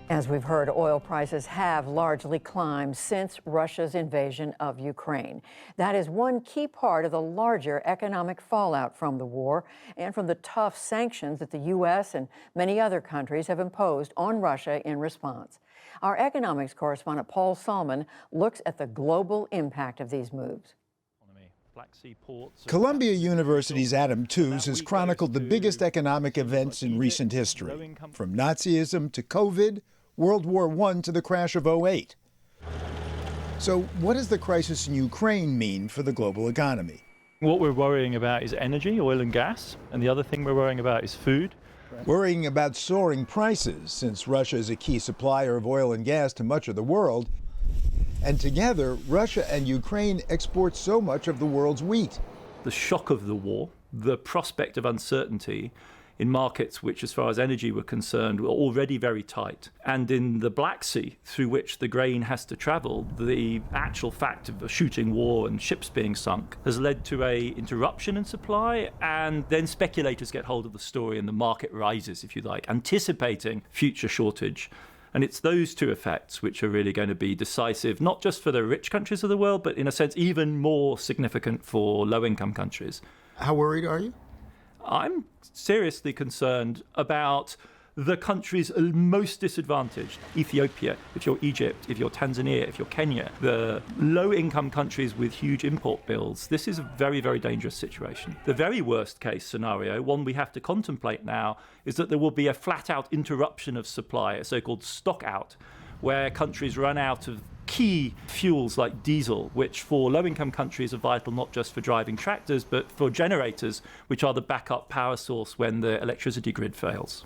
As we've heard, oil prices have largely climbed since Russia's invasion of Ukraine. That is one key part of the larger economic fallout from the war and from the tough sanctions that the U.S. and many other countries have imposed on Russia in response. Our economics correspondent Paul Salman looks at the global impact of these moves. Columbia University's Adam Tooze has chronicled the biggest economic events in recent history, from Nazism to COVID, World War I to the crash of '08. So what does the crisis in Ukraine mean for the global economy? What we're worrying about is energy, oil and gas, and the other thing we're worrying about is food. Worrying about soaring prices, since Russia is a key supplier of oil and gas to much of the world. And together, Russia and Ukraine export so much of the world's wheat. The shock of the war, the prospect of uncertainty in markets which, as far as energy were concerned, were already very tight, and in the Black Sea, through which the grain has to travel, the actual fact of a shooting war and ships being sunk has led to a interruption in supply, and then speculators get hold of the story and the market rises, if you like, anticipating future shortage. And it's those two effects which are really going to be decisive, not just for the rich countries of the world, but in a sense even more significant for low-income countries. How worried are you? I'm seriously concerned about the countries most disadvantaged. Ethiopia, if you're Egypt, if you're Tanzania, if you're Kenya, the low-income countries with huge import bills. This is a very, very dangerous situation. The very worst case scenario, one we have to contemplate now, is that there will be a flat-out interruption of supply, a so-called stock-out, where countries run out of key fuels like diesel, which for low-income countries are vital not just for driving tractors, but for generators, which are the backup power source when the electricity grid fails.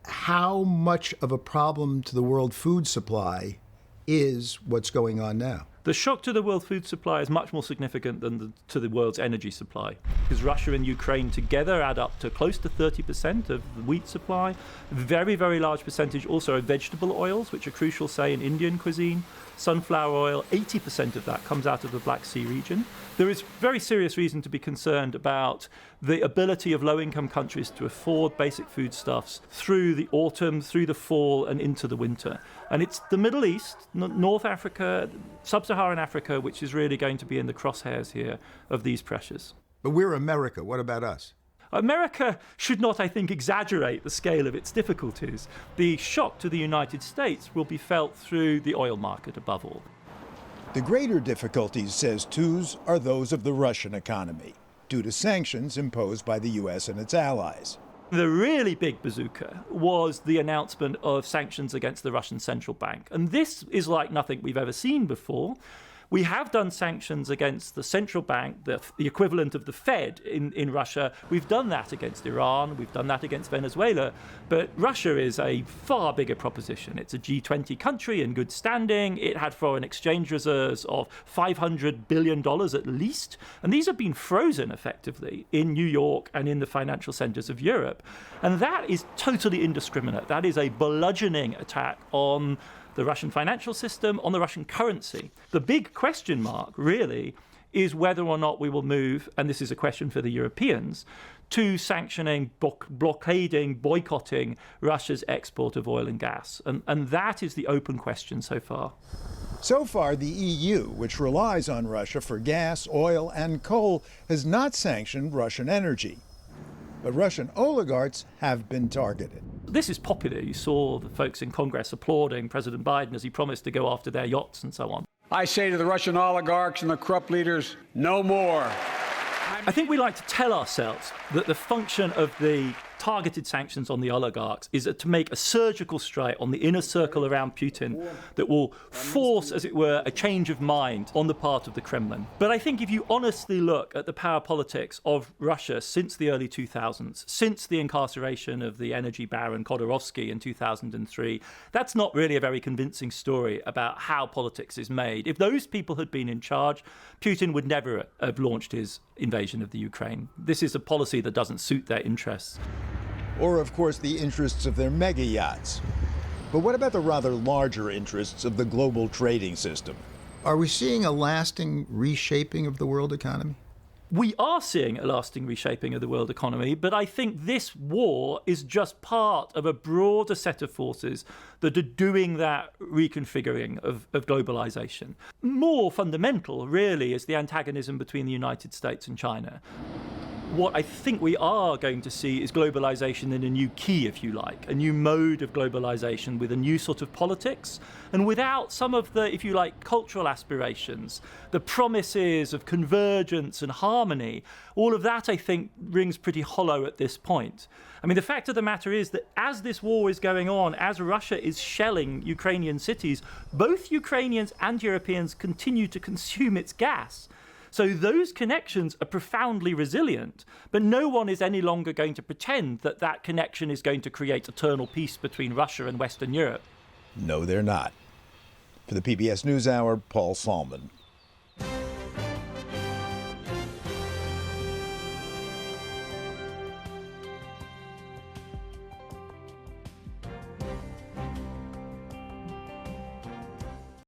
How much of a problem to the world food supply is what's going on now? The shock to the world food supply is much more significant than to the world's energy supply, because Russia and Ukraine together add up to close to 30% of the wheat supply. Very, very large percentage also of vegetable oils, which are crucial, say, in Indian cuisine. Sunflower oil, 80% of that comes out of the Black Sea region. There is very serious reason to be concerned about the ability of low-income countries to afford basic foodstuffs through the autumn, through the fall, and into the winter. And it's the Middle East, North Africa, Sub-Saharan Africa, which is really going to be in the crosshairs here of these pressures. But we're America. What about us? America should not, I think, exaggerate the scale of its difficulties. The shock to the United States will be felt through the oil market above all. The greater difficulties, says Tooze, are those of the Russian economy, due to sanctions imposed by the U.S. and its allies. The really big bazooka was the announcement of sanctions against the Russian central bank. And this is like nothing we've ever seen before. We have done sanctions against the central bank, the equivalent of the Fed in Russia. We've done that against Iran. We've done that against Venezuela. But Russia is a far bigger proposition. It's a G20 country in good standing. It had foreign exchange reserves of $500 billion at least. And these have been frozen effectively in New York and in the financial centers of Europe. And that is totally indiscriminate. That is a bludgeoning attack on the Russian financial system, on the Russian currency. The big question mark, really, is whether or not we will move, and this is a question for the Europeans, to sanctioning, blockading, boycotting Russia's export of oil and gas. And that is the open question so far. So far, the EU, which relies on Russia for gas, oil, and coal, has not sanctioned Russian energy. But Russian oligarchs have been targeted. This is popular. You saw the folks in Congress applauding President Biden as he promised to go after their yachts and so on. I say to the Russian oligarchs and the corrupt leaders, no more. I think we like to tell ourselves that the function of the targeted sanctions on the oligarchs is to make a surgical strike on the inner circle around Putin that will force, as it were, a change of mind on the part of the Kremlin. But I think if you honestly look at the power politics of Russia since the early 2000s, since the incarceration of the energy baron Khodorkovsky in 2003, that's not really a very convincing story about how politics is made. If those people had been in charge, Putin would never have launched his invasion of the Ukraine. This is a policy that doesn't suit their interests. Or, of course, the interests of their mega yachts. But what about the rather larger interests of the global trading system? Are we seeing a lasting reshaping of the world economy? We are seeing a lasting reshaping of the world economy, but I think this war is just part of a broader set of forces that are doing that reconfiguring of globalization. More fundamental, really, is the antagonism between the United States and China. What I think we are going to see is globalization in a new key, if you like, a new mode of globalization with a new sort of politics, and without some of the, if you like, cultural aspirations, the promises of convergence and harmony. All of that, I think, rings pretty hollow at this point. I mean, the fact of the matter is that as this war is going on, as Russia is shelling Ukrainian cities, both Ukrainians and Europeans continue to consume its gas. So those connections are profoundly resilient, but no one is any longer going to pretend that that connection is going to create eternal peace between Russia and Western Europe. No, they're not. For the PBS NewsHour, Paul Salman.